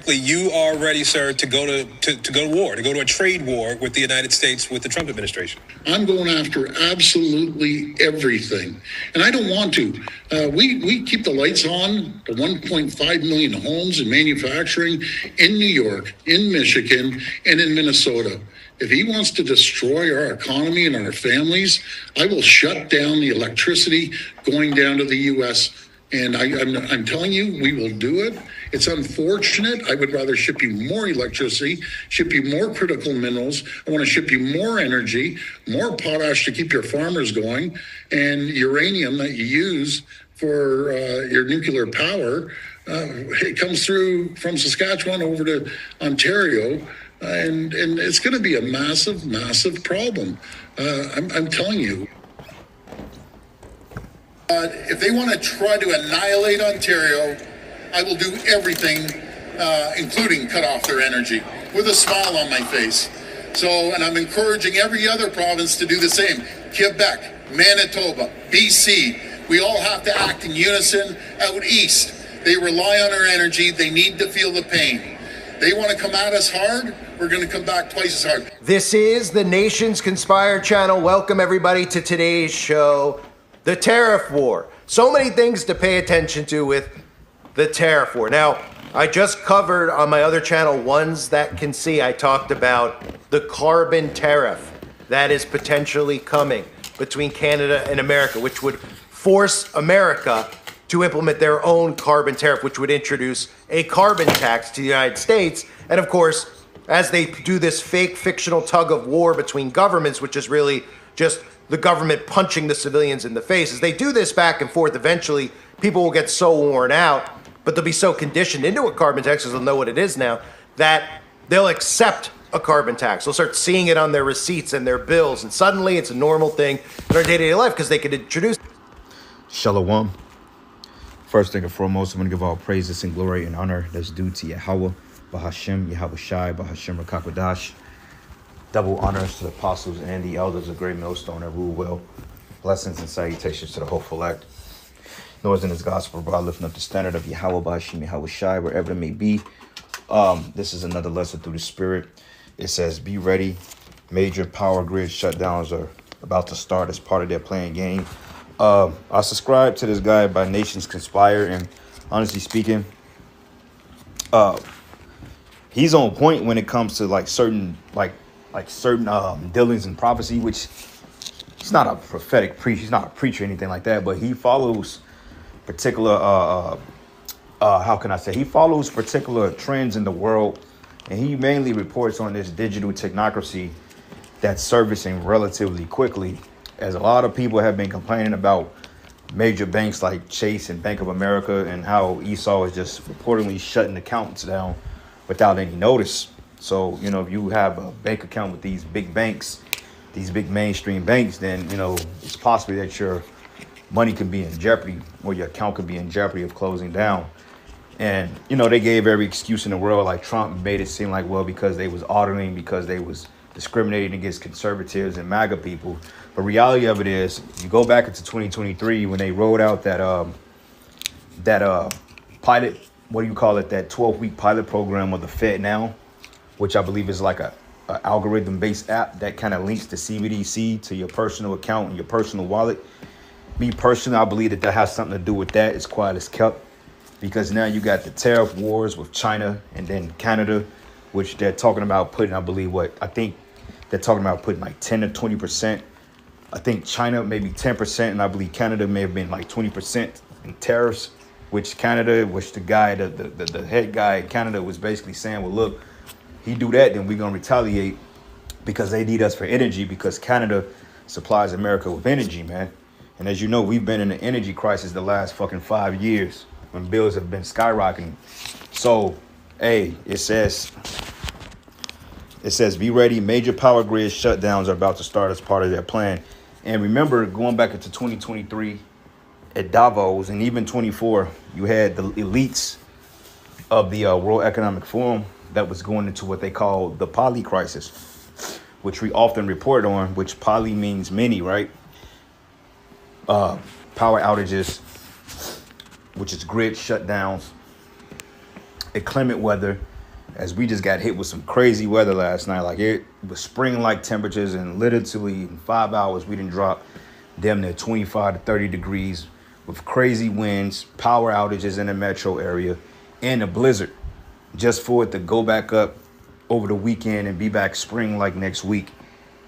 You are ready, sir, to go to go to war, to go to a trade war with the United States, with the Trump administration. I'm going after absolutely everything, and I don't want to. We keep the lights on to 1.5 million homes and manufacturing in New York, in Michigan, and in Minnesota. If he wants to destroy our economy and our families, I will shut down the electricity going down to the U.S. And I'm telling you, we will do it. It's unfortunate. I would rather ship you more electricity, ship you more critical minerals. I want to ship you more energy, more potash to keep your farmers going, and uranium that you use for your nuclear power. It comes through from Saskatchewan over to Ontario. And it's going to be a massive, massive problem. I'm telling you. If they want to try to annihilate Ontario, I will do everything, including cut off their energy, with a smile on my face. So, and I'm encouraging every other province to do the same. Quebec, Manitoba, BC, we all have to act in unison. Out east, they rely on our energy. They need to feel the pain. They want to come at us hard, we're going to come back twice as hard. This is the Nations Conspire channel. Welcome everybody to today's show, the tariff war. So many things to pay attention to with the tariff war. Now, I just covered on my other channel, Ones That Can See, I talked about the carbon tariff that is potentially coming between Canada and America, which would force America to implement their own carbon tariff, which would introduce a carbon tax to the United States. And of course, as they do this fake fictional tug of war between governments, which is really just the government punching the civilians in the face, as they do this back and forth, eventually people will get so worn out, but they'll be so conditioned into a carbon tax, because they'll know what it is now, that they'll accept a carbon tax. They'll start seeing it on their receipts and their bills, and suddenly it's a normal thing in our day-to-day life because they could introduce. Shalom. First thing and foremost, I'm going to give all praises and glory and honor that's due to Yahweh, Bahashem, Yahweh Shai, Bahashem Rakakwadash. Double honors to the apostles and the elders of Great Millstone that rule well. Blessings and salutations to the hopeful act. Noise in his gospel, bro, lifting up the standard of Yahweh, Bahashem, Yahweh Shai, wherever it may be. This is another lesson through the Spirit. It says, be ready. Major power grid shutdowns are about to start as part of their playing game. I subscribe to this guy by Nations Conspire, and honestly speaking, he's on point when it comes to like certain dealings and prophecy, which he's not a prophetic preacher, he's not a preacher or anything like that, but he follows particular how can I say, he follows particular trends in the world, and he mainly reports on this digital technocracy that's servicing relatively quickly, as a lot of people have been complaining about major banks like Chase and Bank of America and how Esau is just reportedly shutting accounts down without any notice. So, you know, if you have a bank account with these big banks, these big mainstream banks, then, you know, it's possible that your money could be in jeopardy, or your account could be in jeopardy of closing down. And, you know, they gave every excuse in the world, like Trump made it seem like, well, because they was auditing, because they was discriminating against conservatives and MAGA people. But reality of it is, you go back into 2023 when they rolled out that pilot, what do you call it, that 12-week pilot program of the Fed Now, which I believe is like a algorithm-based app that kind of links the CBDC to your personal account and your personal wallet. Me personally, I believe that has something to do with that. It's quiet as kept, because now you got the tariff wars with China and then Canada, which they're talking about putting, I believe, they're talking about putting like 10 to 20%. I think China maybe 10%, and I believe Canada may have been like 20% in tariffs, which the guy, the head guy in Canada was basically saying, well, look, he do that, then we're going to retaliate because they need us for energy, because Canada supplies America with energy, man. And as you know, we've been in an energy crisis the last fucking 5 years when bills have been skyrocketing. So, hey, it says, be ready. Major power grid shutdowns are about to start as part of their plan. And remember, going back into 2023 at Davos, and even 24, you had the elites of the World Economic Forum that was going into what they call the poly crisis, which we often report on, which poly means many, right? Power outages, which is grid shutdowns, inclement weather, as we just got hit with some crazy weather last night. Like it was spring-like temperatures, and literally in 5 hours we didn't drop damn near 25 to 30 degrees with crazy winds, power outages in the metro area, and a blizzard, just for it to go back up over the weekend and be back spring like next week,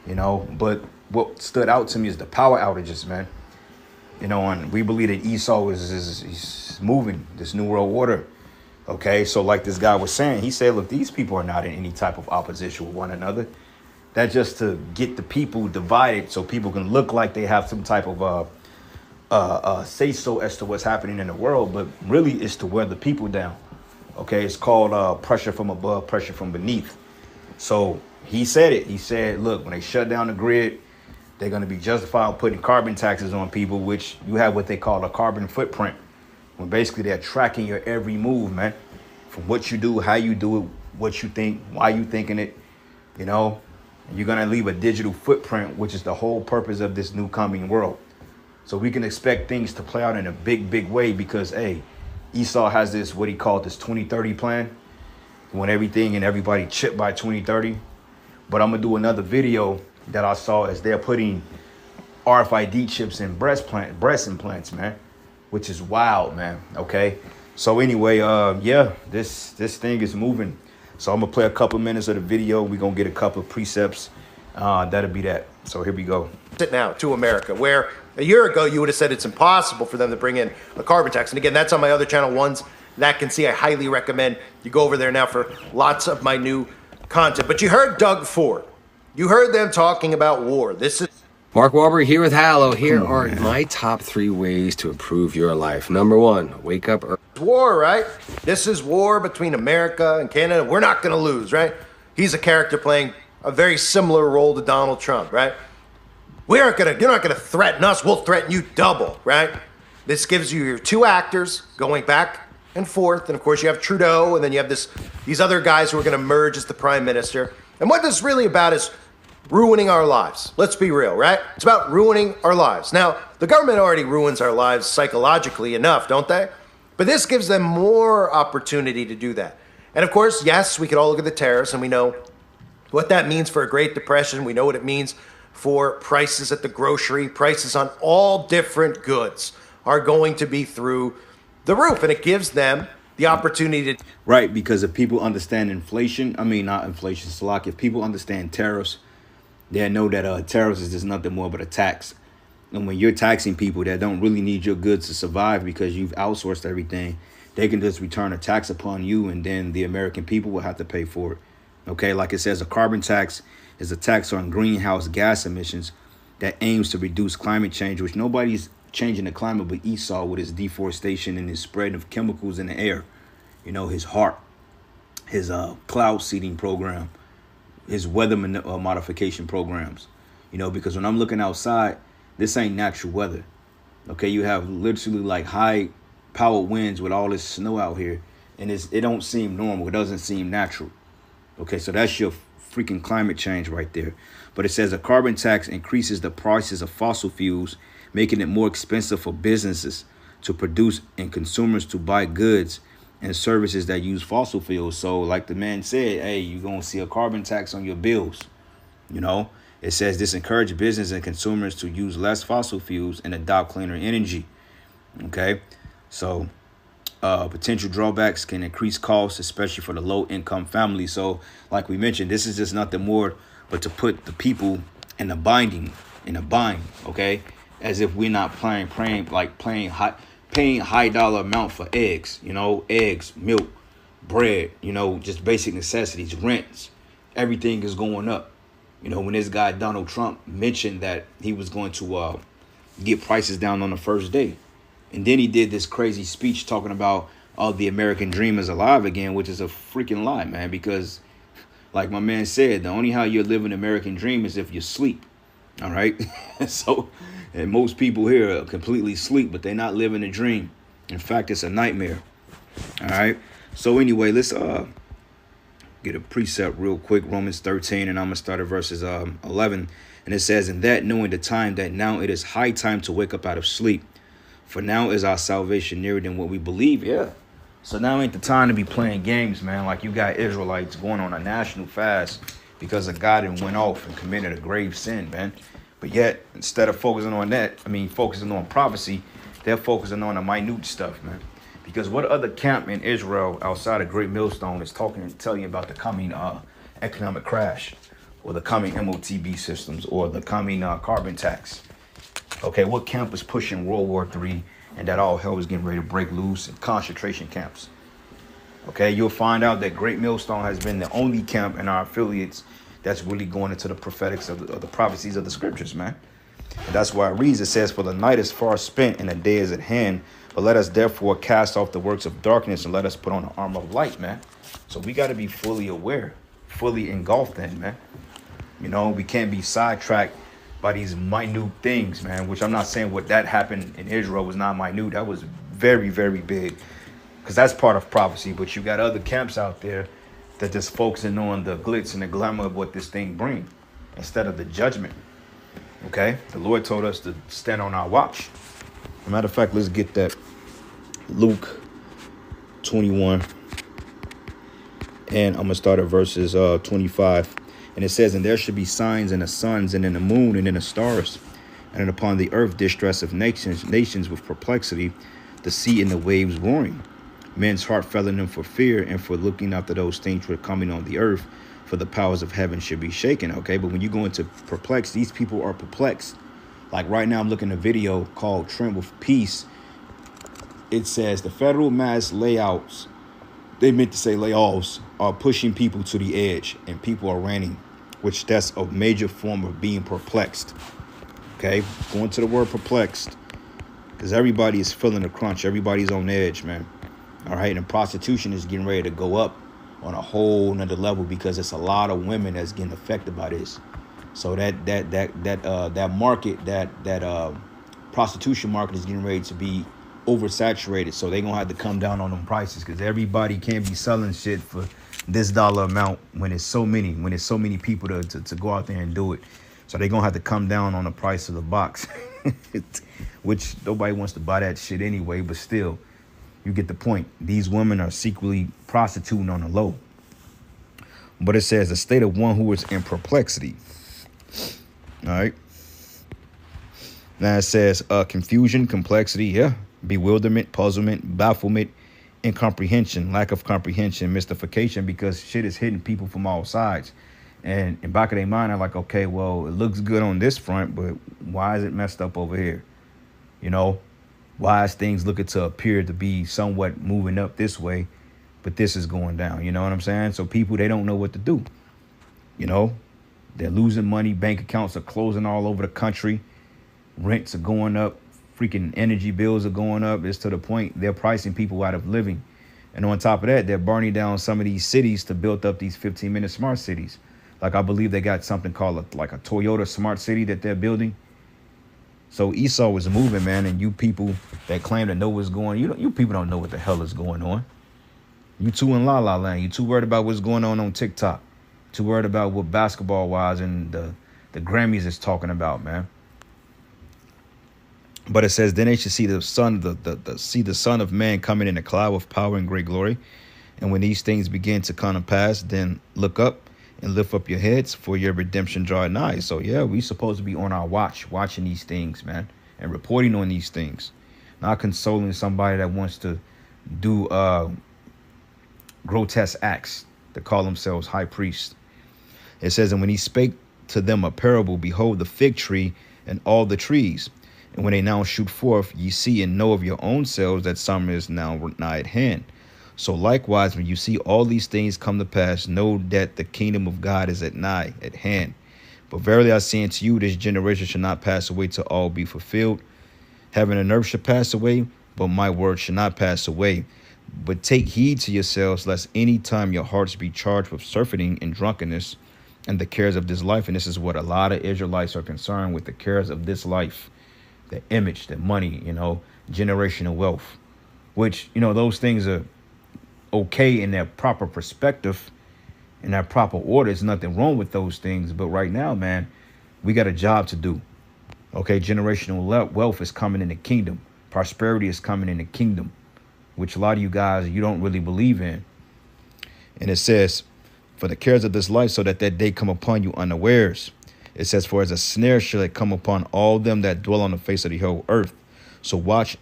you know. But what stood out to me is the power outages, man. You know, and we believe that Esau is moving this new world order. Okay, so like this guy was saying, he said, look, these people are not in any type of opposition with one another. That's just to get the people divided so people can look like they have some type of say so as to what's happening in the world, but really it's to wear the people down. Okay, it's called pressure from above, pressure from beneath. So he said it. He said, look, when they shut down the grid, they're going to be justified putting carbon taxes on people, which you have what they call a carbon footprint, when basically they're tracking your every move, man, from what you do, how you do it, what you think, why you thinking it, you know. And you're going to leave a digital footprint, which is the whole purpose of this new coming world. So we can expect things to play out in a big, big way because, hey, Esau has this, what he called this 2030 plan. He want everything and everybody chipped by 2030. But I'm going to do another video that I saw as they're putting RFID chips in breast implants, man, which is wild, man. Okay. So anyway, yeah, this thing is moving. So I'm going to play a couple minutes of the video. We're going to get a couple of precepts. That'll be that. So here we go. Now to America, where a year ago you would have said it's impossible for them to bring in a carbon tax. And again, that's on my other channel, Ones That Can See. I highly recommend you go over there now for lots of my new content. But you heard Doug Ford. You heard them talking about war. This is Mark Wahlberg here with Hallow. Here are my top 3 ways to improve your life. Number 1, wake up early. war, right? This is war between America and Canada. We're not going to lose, right? He's a character playing a very similar role to Donald Trump, right? You're not going to threaten us. We'll threaten you double, right? This gives you your 2 actors going back and forth. And of course you have Trudeau, and then you have these other guys who are going to merge as the prime minister. And what this is really about is ruining our lives. Let's be real, right? It's about ruining our lives. Now, the government already ruins our lives psychologically enough, don't they? But this gives them more opportunity to do that. And of course, yes, we could all look at the tariffs and we know what that means for a Great Depression. We know what it means for prices at the grocery. Prices on all different goods are going to be through the roof. And it gives them the opportunity to... Right, because if people understand inflation, not inflation, Salak, if people understand tariffs, they know that tariffs is just nothing more but a tax. And when you're taxing people that don't really need your goods to survive because you've outsourced everything, they can just return a tax upon you, and then the American people will have to pay for it. Okay, like it says, a carbon tax is a tax on greenhouse gas emissions that aims to reduce climate change, which nobody's changing the climate but Esau with his deforestation and his spreading of chemicals in the air. You know, his HARP, his cloud seeding program, his weather modification programs. You know, because when I'm looking outside, this ain't natural weather. Okay, you have literally like high powered winds with all this snow out here, and it don't seem normal. It doesn't seem natural. Okay, so that's your freaking climate change right there. But it says a carbon tax increases the prices of fossil fuels, making it more expensive for businesses to produce and consumers to buy goods and services that use fossil fuels. So like the man said, hey, you're going to see a carbon tax on your bills. You know, it says this encourages business and consumers to use less fossil fuels and adopt cleaner energy. Okay, so potential drawbacks can increase costs, especially for the low income family. So like we mentioned, this is just nothing more but to put the people in a bind, okay, as if we're not paying high dollar amount for eggs, you know, eggs, milk, bread, you know, just basic necessities, rents, everything is going up. You know, when this guy Donald Trump mentioned that he was going to get prices down on the first day, and then he did this crazy speech talking about the American dream is alive again, which is a freaking lie, man, because like my man said, the only how you're living the American dream is if you sleep. All right. So, and most people here are completely asleep, but they're not living a dream. In fact, it's a nightmare. All right. So anyway, let's get a precept real quick. Romans 13, and I'm gonna start at verses 11. And it says, "In that knowing the time, that now it is high time to wake up out of sleep. For now is our salvation nearer than what we believe." Yeah. So now ain't the time to be playing games, man. Like you got Israelites going on a national fast because a guy done went off and committed a grave sin, man. But yet, instead of focusing on that, focusing on prophecy, they're focusing on the minute stuff, man. Because what other camp in Israel outside of Great Millstone is talking and telling you about the coming economic crash, or the coming MOTB systems, or the coming carbon tax? Okay, what camp is pushing World War III and that all hell is getting ready to break loose in concentration camps? Okay, you'll find out that Great Millstone has been the only camp in our affiliates that's really going into the prophetics of the prophecies of the scriptures, man. And that's why it reads, it says, for the night is far spent and the day is at hand. But let us therefore cast off the works of darkness and let us put on the armor of light, man. So we got to be fully aware, fully engulfed in, man. You know, we can't be sidetracked by these minute things, man, which I'm not saying what that happened in Israel was not minute. That was very, very big, because that's part of prophecy. But you got other camps out there that just focusing on the glitz and the glamour of what this thing brings instead of the judgment. Okay, the Lord told us to stand on our watch. As a matter of fact, let's get that. Luke 21, and I'm gonna start at verses 25. And it says, and there should be signs in the suns and in the moon and in the stars, and upon the earth distress of nations with perplexity, the sea and the waves roaring. Men's heart fell in them for fear and for looking after those things which were coming on the earth, for the powers of heaven should be shaken. Okay, but when you go into perplexed, these people are perplexed. Like right now, I'm looking at a video called Trend with Peace. It says the federal mass layouts, they meant to say layoffs, are pushing people to the edge, and people are running, which that's a major form of being perplexed. Okay, going to the word perplexed, because everybody is feeling the crunch. Everybody's on edge, man. All right, and prostitution is getting ready to go up on a whole nother level, because it's a lot of women that's getting affected by this. So that market, that prostitution market is getting ready to be oversaturated. So they're gonna have to come down on them prices, because everybody can't be selling shit for this dollar amount when it's so many people to go out there and do it. So they're gonna have to come down on the price of the box, which nobody wants to buy that shit anyway. But still, you get the point. These women are secretly prostituting on the low. But it says the state of one who is in perplexity. All right. Now it says confusion, complexity, bewilderment, puzzlement, bafflement, incomprehension, lack of comprehension, mystification, because shit is hitting people from all sides. And in back of their mind, I'm like, okay, well, it looks good on this front, but why is it messed up over here? You know, why is things looking to appear to be somewhat moving up this way, but this is going down? You know what I'm saying? So people, they don't know what to do. You know, they're losing money. Bank accounts are closing all over the country. Rents are going up. Freaking energy bills are going up. It's to the point they're pricing people out of living. And on top of that, they're burning down some of these cities to build up these 15-minute smart cities. Like I believe they got something called a Toyota smart city that they're building. So Esau is moving, man. And you people that claim to know what's going on, you people don't know what the hell is going on. You too in La La Land. You too worried about what's going on TikTok. Too worried about what basketball wise and the Grammys is talking about, man. But it says, then they should see the Son of Man coming in a cloud with power and great glory. And when these things begin to come to pass, then look up and lift up your heads, for your redemption draw nigh. So yeah, we supposed to be on our watch, watching these things, man, and reporting on these things. Not consoling somebody that wants to do grotesque acts to call themselves high priests. It says, and when he spake to them a parable, behold the fig tree and all the trees. And when they now shoot forth, ye see and know of your own selves that summer is now nigh at hand. So likewise, when you see all these things come to pass, know that the kingdom of God is at nigh, at hand. But verily I say unto you, this generation shall not pass away till all be fulfilled. Heaven and earth shall pass away, but my word shall not pass away. But take heed to yourselves, lest any time your hearts be charged with surfeiting and drunkenness and the cares of this life. And this is what a lot of Israelites are concerned with, the cares of this life. The image, the money, you know, generational wealth, which, you know, those things are okay in their proper perspective, in their proper order. There's nothing wrong with those things. But right now, man, we got a job to do. Okay, generational wealth is coming in the kingdom. Prosperity is coming in the kingdom. which a lot of you guys, you don't really believe in. And it says, for the cares of this life, so that day come upon you unawares. It says, for as a snare shall it come upon all them that dwell on the face of the whole earth. So watch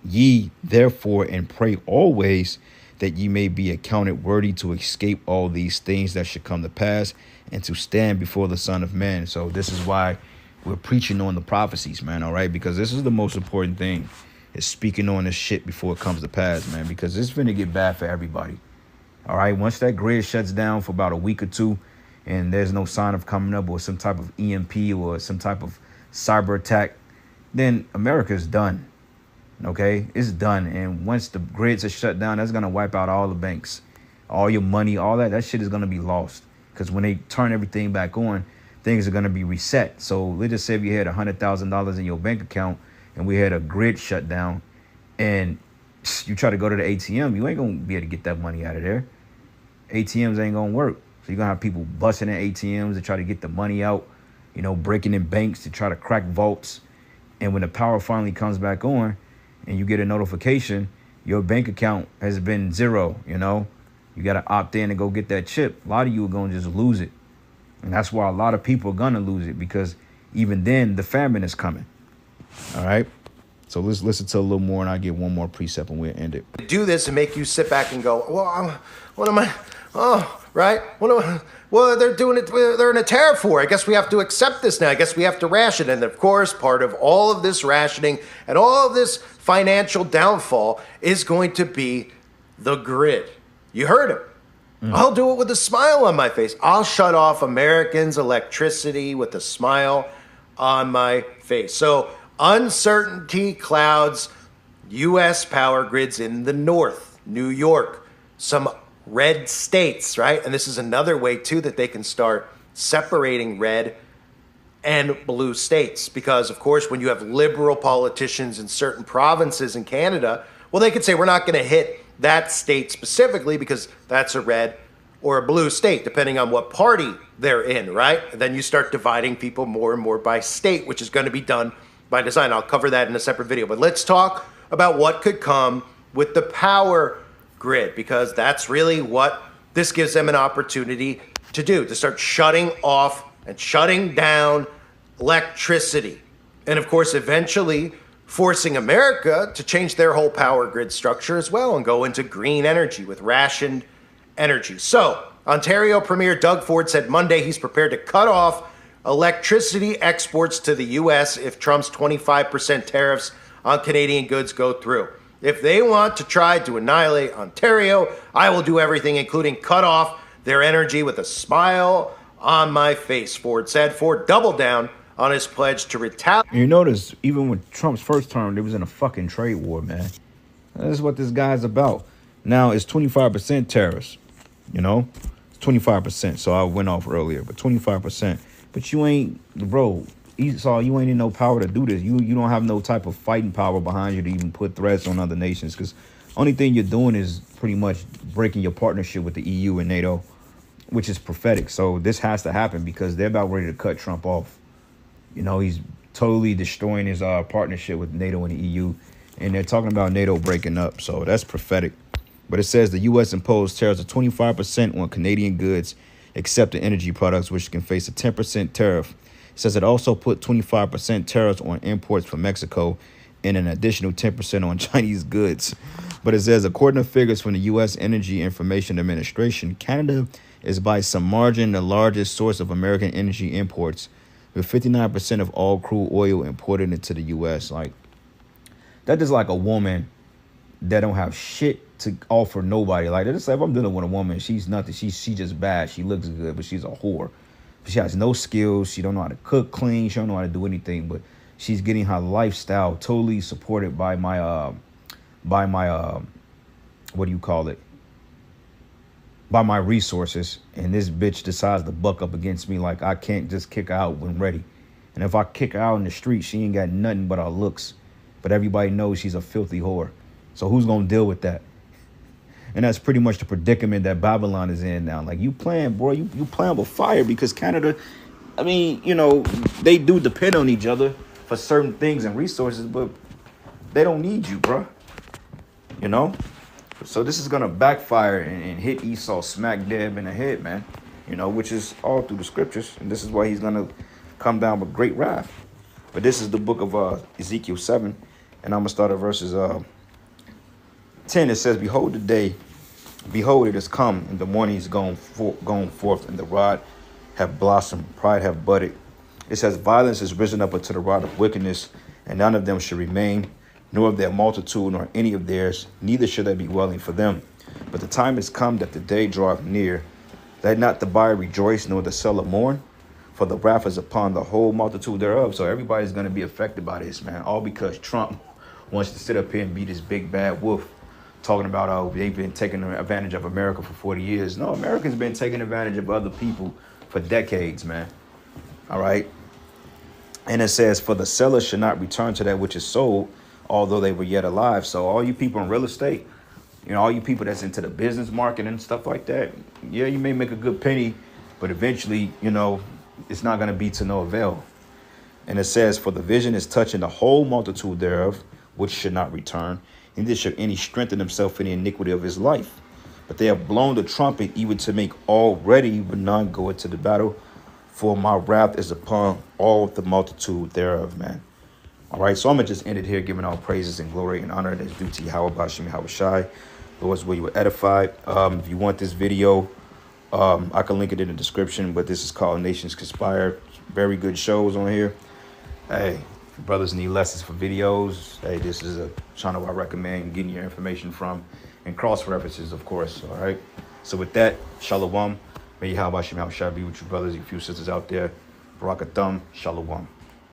ye therefore and pray always, that ye may be accounted worthy to escape all these things that should come to pass, and to stand before the Son of Man. So this is why we're preaching on the prophecies, man, all right? Because this is the most important thing, is speaking on this shit before it comes to pass, man, because it's finna get bad for everybody. All right, once that grid shuts down for about a week or two and there's no sign of coming up or some type of EMP or some type of cyber attack, then America is done. Okay, it's done. And once the grids are shut down, that's going to wipe out all the banks, all your money, all that shit is going to be lost. Because when they turn everything back on, things are going to be reset. So let's just say if you had $100,000 in your bank account and we had a grid shut down and you try to go to the ATM, you ain't going to be able to get that money out of there. ATMs ain't going to work. So you're going to have people busting in ATMs to try to get the money out, you know, breaking in banks to try to crack vaults. And when the power finally comes back on and you get a notification, your bank account has been zero, you know. You got to opt in and go get that chip. A lot of you are going to just lose it. And that's why a lot of people are going to lose it, because even then the famine is coming. All right. So let's listen to a little more and I'll get one more precept and we'll end it. Do this and make you sit back and go, well, what am I? Oh, right. What am I? Well, they're doing it. They're in a tariff war. I guess we have to accept this now. I guess we have to ration. And of course, part of all of this rationing and all of this financial downfall is going to be the grid. You heard him. I'll do it with a smile on my face. I'll shut off Americans' electricity with a smile on my face. So uncertainty clouds U.S. power grids in the north, New York, some red states, right? And this is another way, too, that they can start separating red and blue states. Because, of course, when you have liberal politicians in certain provinces in Canada, well, they could say, we're not going to hit that state specifically because that's a red or a blue state, depending on what party they're in, right? And then you start dividing people more and more by state, which is going to be done by design. I'll cover that in a separate video. But let's talk about what could come with the power grid, because that's really what this gives them an opportunity to do, to start shutting off and shutting down electricity. And of course, eventually forcing America to change their whole power grid structure as well and go into green energy with rationed energy. So Ontario Premier Doug Ford said Monday he's prepared to cut off electricity exports to the U.S. if Trump's 25% tariffs on Canadian goods go through. If they want to try to annihilate Ontario, I will do everything, including cut off their energy with a smile on my face, Ford said. Ford doubled down on his pledge to retaliate. You notice, even with Trump's first term, they was in a fucking trade war, man. That's what this guy's about. Now, it's 25% tariffs, you know? It's 25%, so I went off earlier, but 25%. But you ain't, bro, Esau, you ain't in no power to do this. You don't have no type of fighting power behind you to even put threats on other nations, because only thing you're doing is pretty much breaking your partnership with the EU and NATO, which is prophetic. So this has to happen because they're about ready to cut Trump off. You know, he's totally destroying his partnership with NATO and the EU, and they're talking about NATO breaking up. So that's prophetic. But it says the U.S. imposed tariffs of 25% on Canadian goods, except the energy products, which can face a 10% tariff. It says it also put 25% tariffs on imports from Mexico and an additional 10% on Chinese goods. But it says, according to figures from the U.S. Energy Information Administration, Canada is by some margin the largest source of American energy imports, with 59% of all crude oil imported into the U.S. Like, that is like a woman that don't have shit to offer nobody. Like, it's like, if I'm dealing with a woman, she's nothing. She just bad. She looks good, but she's a whore. She has no skills. She don't know how to cook clean. She don't know how to do anything. But she's getting her lifestyle totally supported by my what do you call it? By my resources. And this bitch decides to buck up against me like I can't just kick her out when ready. And if I kick her out in the street, she ain't got nothing but her looks. But everybody knows she's a filthy whore. So who's gonna deal with that? And that's pretty much the predicament that Babylon is in now. Like, you playing, bro, you playing with fire, because Canada, I mean, you know, they do depend on each other for certain things and resources, but they don't need you, bro. You know? So this is gonna backfire and hit Esau smack dab in the head, man. You know, which is all through the scriptures, and this is why he's gonna come down with great wrath. But this is the book of Ezekiel 7, and I'm gonna start at verses 10. It says, "Behold the day, behold it has come, and the morning is gone forth, and the rod have blossomed, pride have budded. It says, violence is risen up unto the rod of wickedness, and none of them shall remain, nor of their multitude, nor any of theirs, neither shall there be dwelling for them. But the time is come that the day draweth near. Let not the buyer rejoice, nor the seller mourn, for the wrath is upon the whole multitude thereof." So everybody's going to be affected by this, man, all because Trump wants to sit up here and be this big bad wolf, talking about, oh, they've been taking advantage of America for 40 years. No, Americans been taking advantage of other people for decades, man. All right. And it says, "For the seller should not return to that which is sold, although they were yet alive." So all you people in real estate, you know, all you people that's into the business market and stuff like that, yeah, you may make a good penny, but eventually, you know, it's not going to be to no avail. And it says, "For the vision is touching the whole multitude thereof, which should not return, neither shall any strengthen himself in the iniquity of his life. But they have blown the trumpet even to make all ready, but none go into the battle. For my wrath is upon all the multitude thereof," man. All right, so I'm going to just end it here, giving all praises and glory and honor that's due to Yahweh Bashim Yahweh Shai. Lord's will you were edified. If you want this video, I can link it in the description, but this is called Nations Conspire. Very good shows on here. Hey, if brothers need lessons for videos, hey, this is a channel I recommend getting your information from, and cross references, of course. All right. So with that, Shalom. May Yahweh Shai be with you, brothers, you few sisters out there. Barakatham. Shalom.